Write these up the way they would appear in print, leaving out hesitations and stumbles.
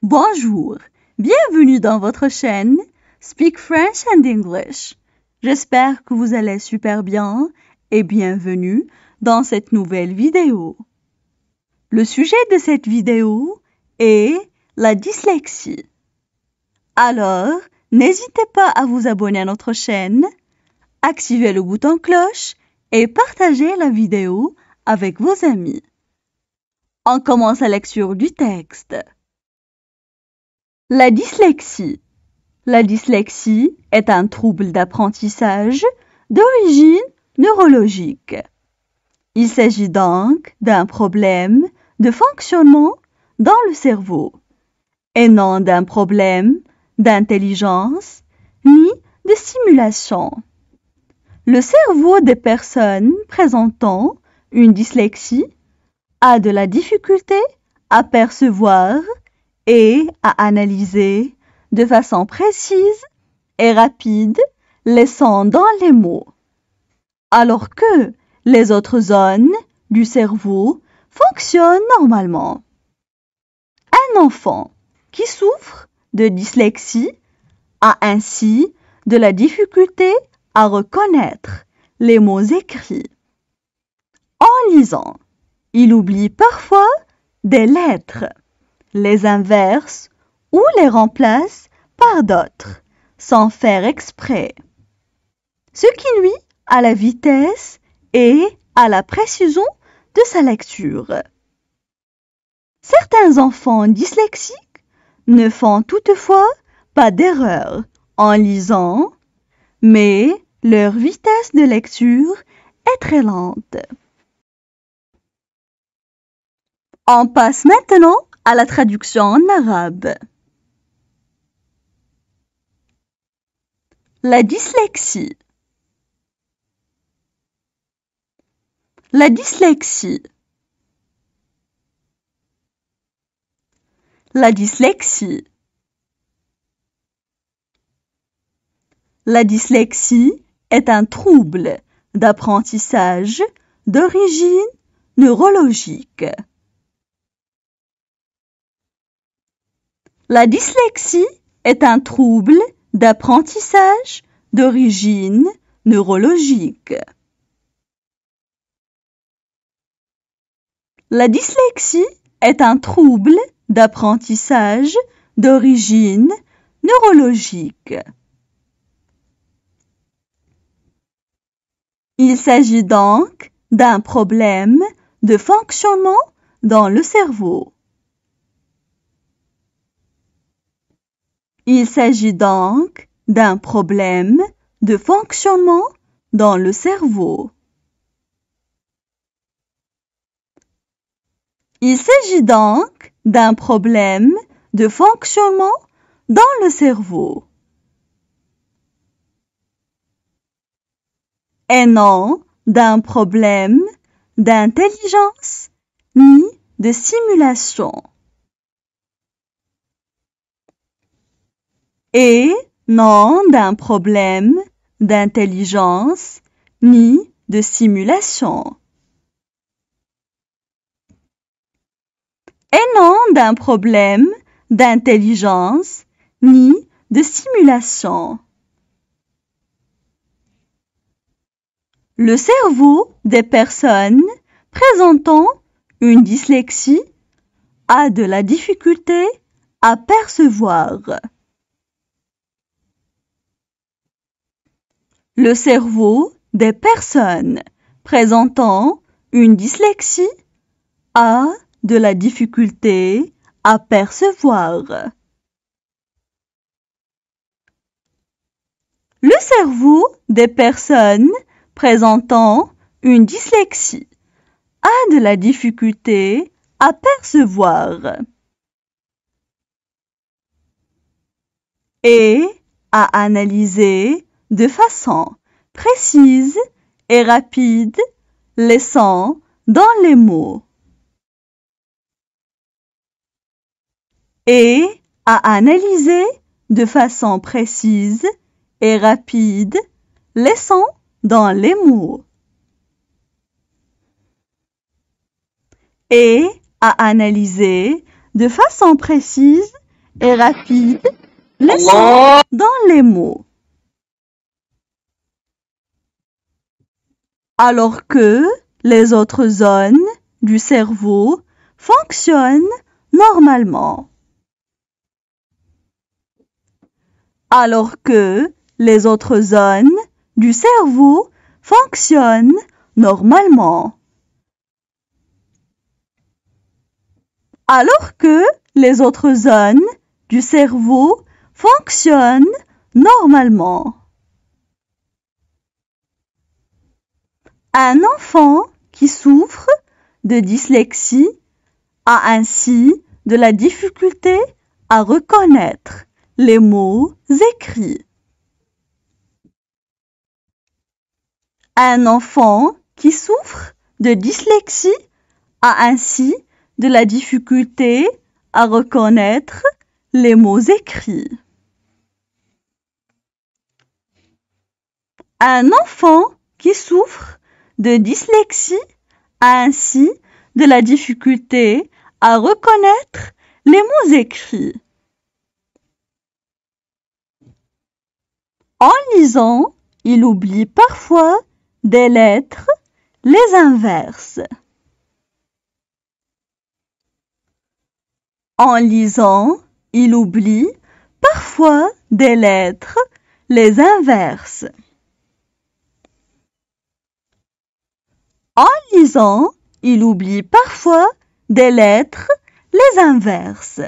Bonjour, bienvenue dans votre chaîne Speak French and English. J'espère que vous allez super bien et bienvenue dans cette nouvelle vidéo. Le sujet de cette vidéo est la dyslexie. Alors, n'hésitez pas à vous abonner à notre chaîne, activer le bouton cloche et partager la vidéo avec vos amis. On commence la lecture du texte. La dyslexie. La dyslexie est un trouble d'apprentissage d'origine neurologique. Il s'agit donc d'un problème de fonctionnement dans le cerveau et non d'un problème d'intelligence ni de stimulation. Le cerveau des personnes présentant une dyslexie a de la difficulté à percevoir et à analyser de façon précise et rapide les sons dans les mots, alors que les autres zones du cerveau fonctionnent normalement. Un enfant qui souffre de dyslexie a ainsi de la difficulté à reconnaître les mots écrits. En lisant, il oublie parfois des lettres, les inverse ou les remplace par d'autres, sans faire exprès. Ce qui nuit à la vitesse et à la précision de sa lecture. Certains enfants dyslexiques ne font toutefois pas d'erreur en lisant, mais leur vitesse de lecture est très lente. On passe maintenant à la traduction en arabe. La dyslexie. La dyslexie. La dyslexie. La dyslexie est un trouble d'apprentissage d'origine neurologique. La dyslexie est un trouble d'apprentissage d'origine neurologique. La dyslexie est un trouble d'apprentissage d'origine neurologique. Il s'agit donc d'un problème de fonctionnement dans le cerveau. Il s'agit donc d'un problème de fonctionnement dans le cerveau. Il s'agit donc d'un problème de fonctionnement dans le cerveau. Et non d'un problème d'intelligence ni de simulation. Et non d'un problème d'intelligence ni de simulation. Et non d'un problème d'intelligence ni de simulation. Le cerveau des personnes présentant une dyslexie a de la difficulté à percevoir. Le cerveau des personnes présentant une dyslexie a de la difficulté à percevoir. Le cerveau des personnes présentant une dyslexie a de la difficulté à percevoir et à analyser de façon précise et rapide les sons dans les mots. Et à analyser de façon précise et rapide les sons dans les mots. Et à analyser de façon précise et rapide les sons dans les mots. Alors que les autres zones du cerveau fonctionnent normalement. Alors que les autres zones du cerveau fonctionnent normalement. Alors que les autres zones du cerveau fonctionnent normalement. Un enfant qui souffre de dyslexie a ainsi de la difficulté à reconnaître les mots écrits. Un enfant qui souffre de dyslexie a ainsi de la difficulté à reconnaître les mots écrits. Un enfant qui souffre de dyslexie a ainsi de la difficulté à reconnaître les mots écrits. En lisant, il oublie parfois des lettres, les inverses. En lisant, il oublie parfois des lettres, les inverses. En lisant, il oublie parfois des lettres, les inverses.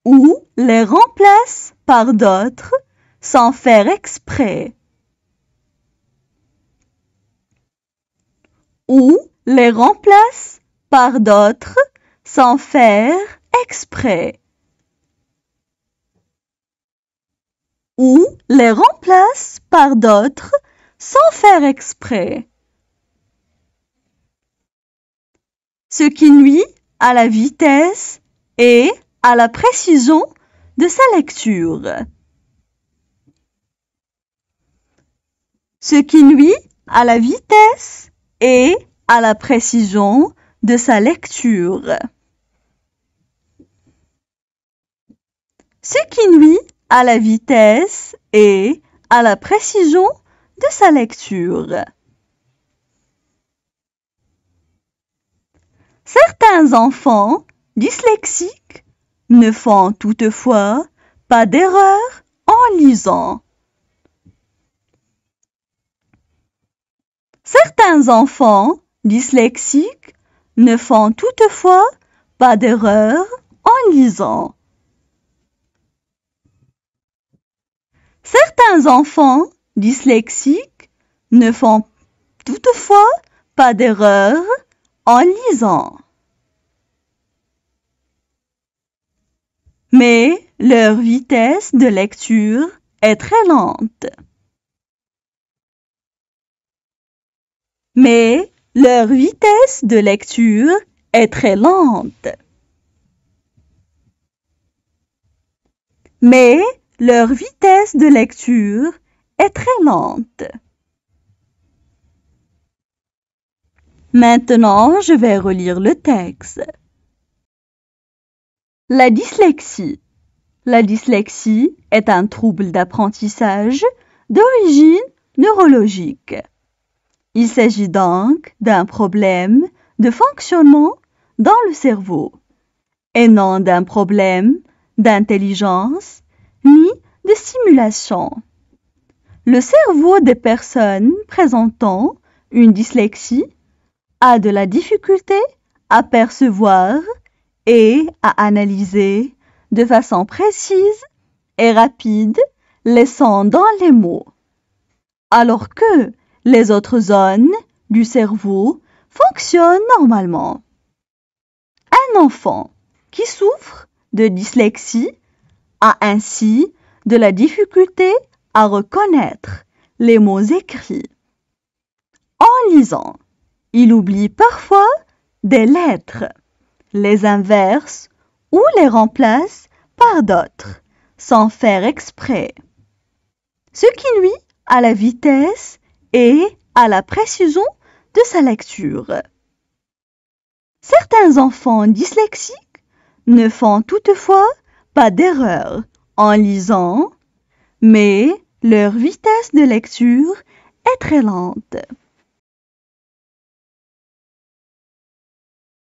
Ou les remplace par d'autres sans faire exprès. Ou les remplace par d'autres sans faire exprès. Ou les remplace par d'autres sans faire exprès. Ce qui nuit à la vitesse et à la précision de sa lecture. Ce qui nuit à la vitesse et à la précision de sa lecture. Ce qui nuit à la vitesse et à la précision de sa lecture. Certains enfants dyslexiques ne font toutefois pas d'erreur en lisant. Certains enfants dyslexiques ne font toutefois pas d'erreur en lisant. Certains enfants dyslexiques ne font toutefois pas d'erreur en lisant. Mais leur vitesse de lecture est très lente. Mais leur vitesse de lecture est très lente. Mais leur vitesse de lecture est très lente. Maintenant, je vais relire le texte. La dyslexie. La dyslexie est un trouble d'apprentissage d'origine neurologique. Il s'agit donc d'un problème de fonctionnement dans le cerveau et non d'un problème d'intelligence ni de stimulation. Le cerveau des personnes présentant une dyslexie a de la difficulté à percevoir et à analyser de façon précise et rapide les sons dans les mots, alors que les autres zones du cerveau fonctionnent normalement. Un enfant qui souffre de dyslexie a ainsi de la difficulté à reconnaître les mots écrits. En lisant, il oublie parfois des lettres, les inverse ou les remplace par d'autres, sans faire exprès. Ce qui nuit à la vitesse et à la précision de sa lecture. Certains enfants dyslexiques ne font toutefois pas d'erreur en lisant, mais leur vitesse de lecture est très lente.